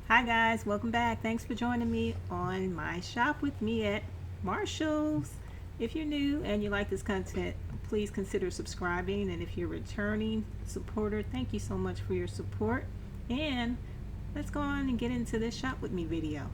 Hi guys, welcome back. Thanks for joining me on my shop with me at Marshall's. If you're new and you like this content, please consider subscribing. And if you're a returning supporter, thank you so much for your support. And let's go on and get into this shop with me video.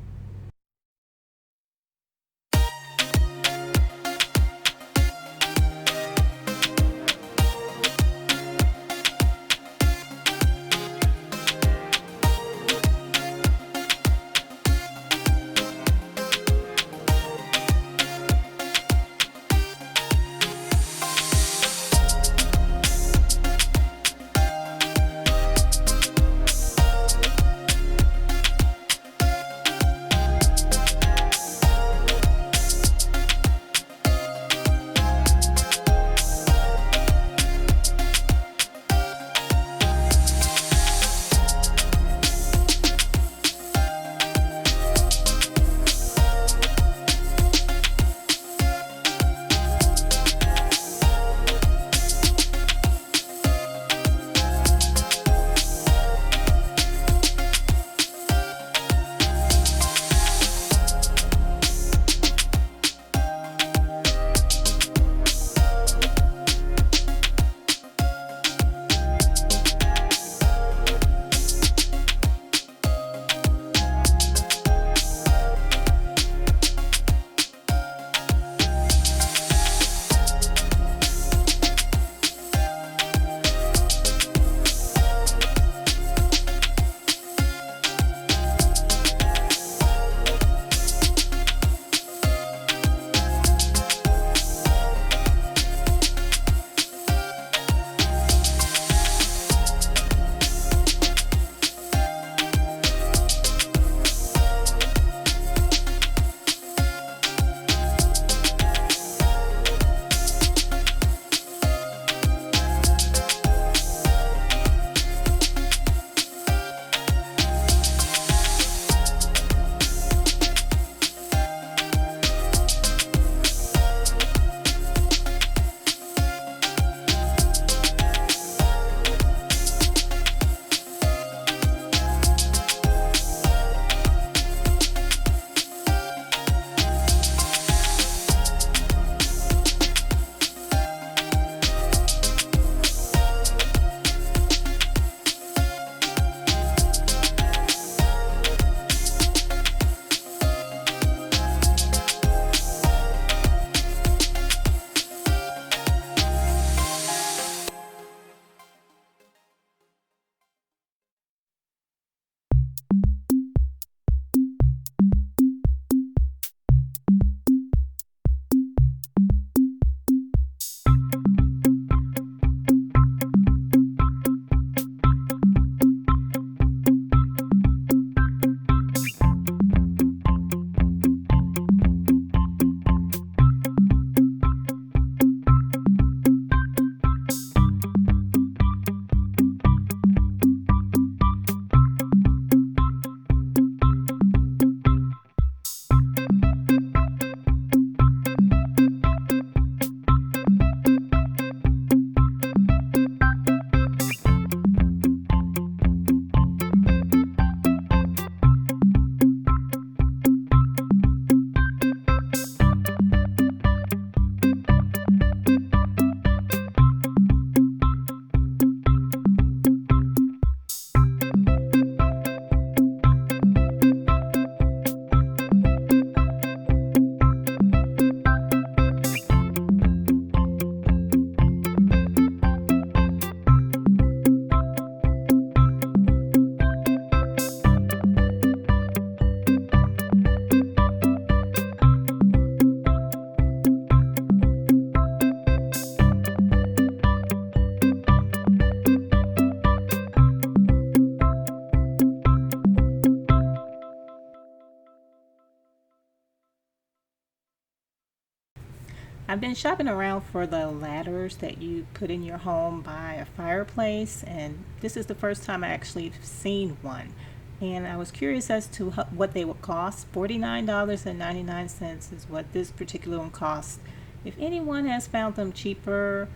I've been shopping around for the ladders that you put in your home by a fireplace, and this is the first time I actually seen one. And I was curious as to what they would cost. $49.99 is what this particular one costs. If anyone has found them cheaper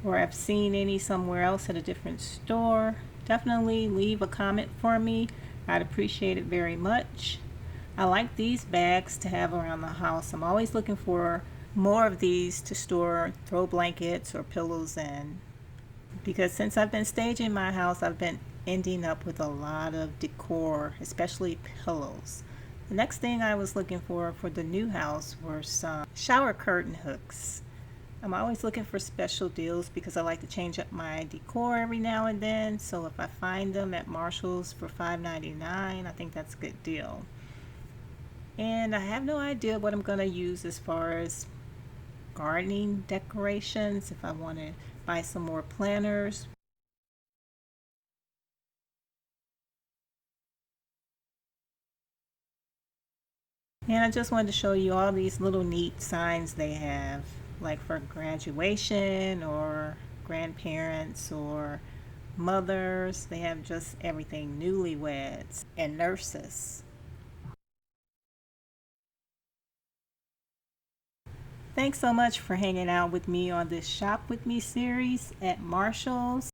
or have seen any somewhere else at a different store, definitely leave a comment for me. I'd appreciate it very much. I like these bags to have around the house. I'm always looking for more of these to store throw blankets or pillows in, because since I've been staging my house, I've been ending up with a lot of decor, especially pillows. The next thing I was looking for the new house were some shower curtain hooks. I'm always looking for special deals because I like to change up my decor every now and then. So if I find them at Marshall's for $5.99, I think that's a good deal. And I have no idea what I'm going to use as far as gardening decorations. If I want to buy some more planters. And I just wanted to show you all these little neat signs they have, like for graduation or grandparents or mothers. They have just everything, newlyweds and nurses. Thanks so much for hanging out with me on this Shop With Me series at Marshall's.